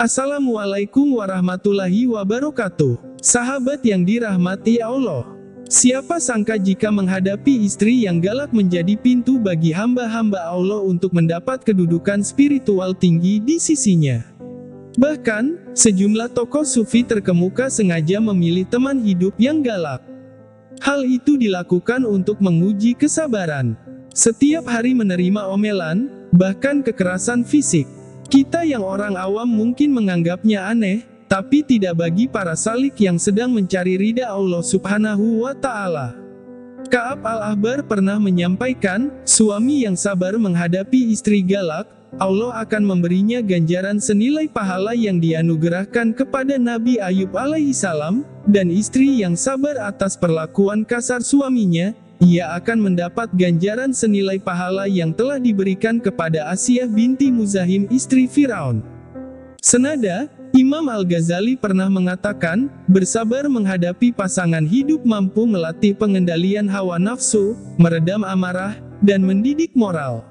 Assalamualaikum warahmatullahi wabarakatuh. Sahabat yang dirahmati Allah. Siapa sangka jika menghadapi istri yang galak menjadi pintu bagi hamba-hamba Allah untuk mendapat kedudukan spiritual tinggi di sisinya. Bahkan, sejumlah tokoh sufi terkemuka sengaja memilih teman hidup yang galak. Hal itu dilakukan untuk menguji kesabaran. Setiap hari menerima omelan, bahkan kekerasan fisik. Kita yang orang awam mungkin menganggapnya aneh, tapi tidak bagi para salik yang sedang mencari ridha Allah Subhanahu wa Ta'ala. Ka'ab al-Ahbar pernah menyampaikan, suami yang sabar menghadapi istri galak, Allah akan memberinya ganjaran senilai pahala yang dianugerahkan kepada Nabi Ayub alaihissalam, dan istri yang sabar atas perlakuan kasar suaminya, ia akan mendapat ganjaran senilai pahala yang telah diberikan kepada Asiyah binti Muzahim istri Firaun. Senada, Imam Al-Ghazali pernah mengatakan, bersabar menghadapi pasangan hidup mampu melatih pengendalian hawa nafsu, meredam amarah, dan mendidik moral.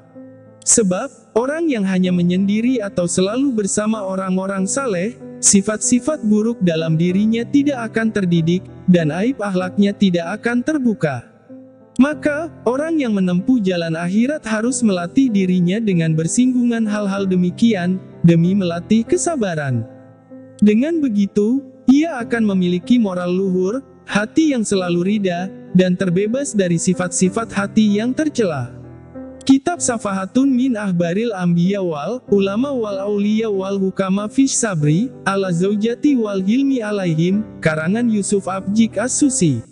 Sebab, orang yang hanya menyendiri atau selalu bersama orang-orang saleh, sifat-sifat buruk dalam dirinya tidak akan terdidik, dan aib akhlaknya tidak akan terbuka. Maka, orang yang menempuh jalan akhirat harus melatih dirinya dengan bersinggungan hal-hal demikian, demi melatih kesabaran. Dengan begitu, ia akan memiliki moral luhur, hati yang selalu ridha, dan terbebas dari sifat-sifat hati yang tercela. Kitab Safahatun min Ahbaril Anbiya wal Ulama wal Auliya wal Hukama fish Sabri, ala Zaujati wal Hilmi alaihim, karangan Yusuf Abjik As-Susi.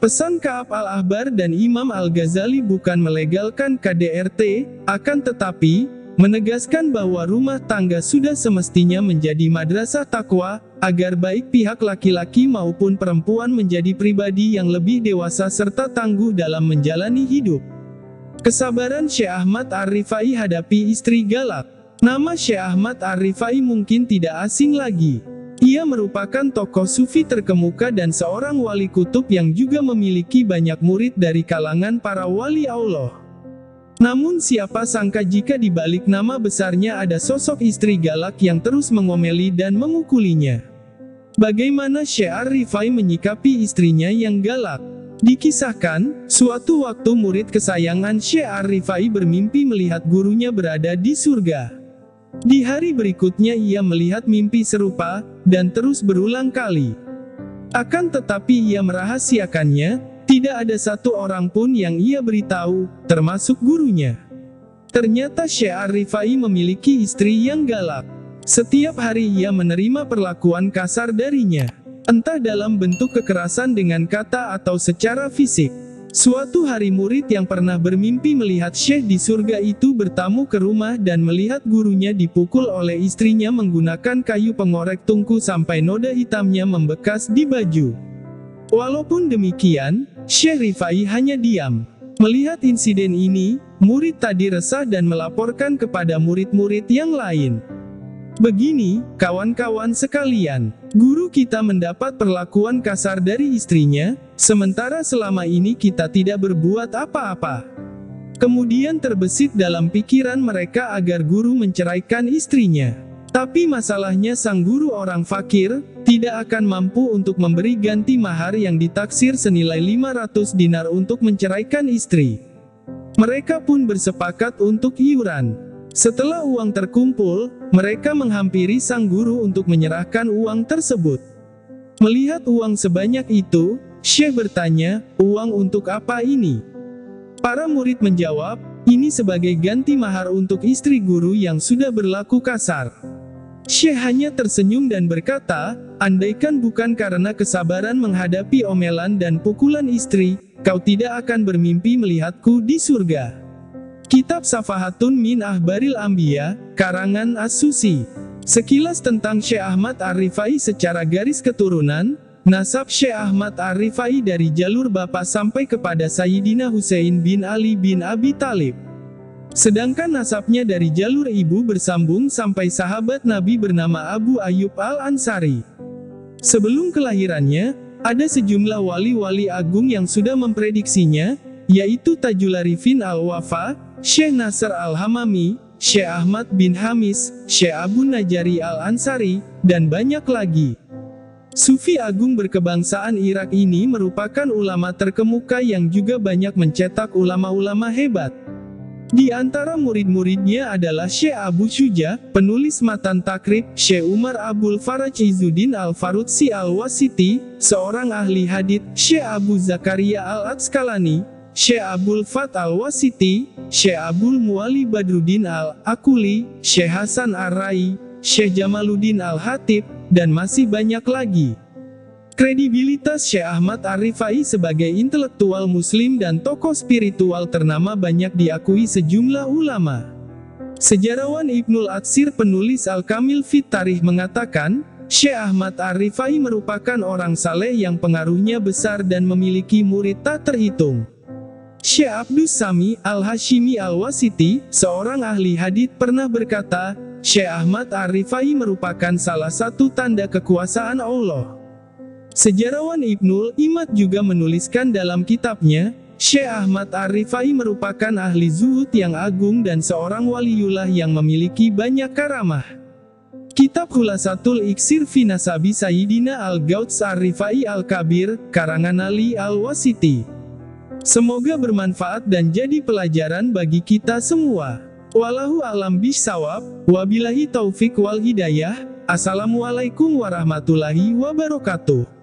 Pesan Ka'ab al-Ahbar dan Imam Al-Ghazali bukan melegalkan KDRT, akan tetapi, menegaskan bahwa rumah tangga sudah semestinya menjadi madrasah takwa, agar baik pihak laki-laki maupun perempuan menjadi pribadi yang lebih dewasa serta tangguh dalam menjalani hidup. Kesabaran Syekh Ahmad Ar-Rifai hadapi istri galak. Nama Syekh Ahmad Ar-Rifai mungkin tidak asing lagi. Ia merupakan tokoh sufi terkemuka dan seorang wali kutub yang juga memiliki banyak murid dari kalangan para wali Allah. Namun siapa sangka jika di balik nama besarnya ada sosok istri galak yang terus mengomeli dan memukulinya. Bagaimana Syekh Ar-Rifai menyikapi istrinya yang galak? Dikisahkan, suatu waktu murid kesayangan Syekh Ar-Rifai bermimpi melihat gurunya berada di surga. Di hari berikutnya ia melihat mimpi serupa, dan terus berulang kali. Akan tetapi ia merahasiakannya, tidak ada satu orang pun yang ia beritahu, termasuk gurunya. Ternyata Syekh Ar-Rifai memiliki istri yang galak. Setiap hari ia menerima perlakuan kasar darinya. Entah dalam bentuk kekerasan dengan kata atau secara fisik. Suatu hari murid yang pernah bermimpi melihat Syekh di surga itu bertamu ke rumah dan melihat gurunya dipukul oleh istrinya menggunakan kayu pengorek tungku sampai noda hitamnya membekas di baju. Walaupun demikian, Syekh Rifai hanya diam. Melihat insiden ini, murid tadi resah dan melaporkan kepada murid-murid yang lain. Begini, kawan-kawan sekalian, guru kita mendapat perlakuan kasar dari istrinya, sementara selama ini kita tidak berbuat apa-apa. Kemudian terbesit dalam pikiran mereka agar guru menceraikan istrinya. Tapi masalahnya sang guru orang fakir, tidak akan mampu untuk memberi ganti mahar yang ditaksir senilai 500 dinar untuk menceraikan istri. Mereka pun bersepakat untuk iuran. Setelah uang terkumpul, mereka menghampiri sang guru untuk menyerahkan uang tersebut. Melihat uang sebanyak itu, Syekh bertanya, uang untuk apa ini? Para murid menjawab, ini sebagai ganti mahar untuk istri guru yang sudah berlaku kasar. Syekh hanya tersenyum dan berkata, andaikan bukan karena kesabaran menghadapi omelan dan pukulan istri, kau tidak akan bermimpi melihatku di surga. Kitab Safahatun min Ahbaril Anbiya, karangan As-Susi. Sekilas tentang Syekh Ahmad Ar-Rifai secara garis keturunan, nasab Syekh Ahmad Ar-Rifai dari jalur bapak sampai kepada Sayyidina Husain bin Ali bin Abi Thalib. Sedangkan nasabnya dari jalur ibu bersambung sampai sahabat Nabi bernama Abu Ayyub Al-Ansari. Sebelum kelahirannya, ada sejumlah wali-wali agung yang sudah memprediksinya, yaitu Tajul Arifin Al-Wafa, Syekh Nasr Al-Hamami, Syekh Ahmad bin Hamis, Syekh Abu Najari Al-Ansari, dan banyak lagi. Sufi agung berkebangsaan Irak ini merupakan ulama terkemuka yang juga banyak mencetak ulama-ulama hebat. Di antara murid-muridnya adalah Syekh Abu Syuja, penulis matan takrib, Syekh Umar Abul Faraj Izzuddin Al-Farutsi Al-Wasiti, seorang ahli hadits, Syekh Abu Zakaria Al-Atsqalani, Syekh Abul Fat Al-Wasiti, Syekh Abul Muwali Badruddin Al-Akuli, Syekh Hasan Ar-Rai, Syekh Jamaluddin Al-Hatib, dan masih banyak lagi. Kredibilitas Syekh Ahmad Ar-Rifai sebagai intelektual muslim dan tokoh spiritual ternama banyak diakui sejumlah ulama. Sejarawan Ibnul Atsir penulis Al-Kamil Fit Tarikh mengatakan, Syekh Ahmad Ar-Rifai merupakan orang saleh yang pengaruhnya besar dan memiliki murid tak terhitung. Syekh Abdus Sami Al-Hashimi Al-Wasiti, seorang ahli hadits pernah berkata, Syekh Ahmad Ar-Rifai merupakan salah satu tanda kekuasaan Allah. Sejarawan Ibnul Imad juga menuliskan dalam kitabnya, Syekh Ahmad Ar-Rifai merupakan ahli zuhud yang agung dan seorang waliullah yang memiliki banyak karamah. Kitab Khulasatul Iksir fi Nasabi Sayyidina Al-Gauts Ar-Rifai Al-Kabir, karangan Ali Al-Wasiti. Semoga bermanfaat dan jadi pelajaran bagi kita semua. Wallahu a'lam bishawab, wabillahi taufik wal hidayah. Assalamualaikum warahmatullahi wabarakatuh.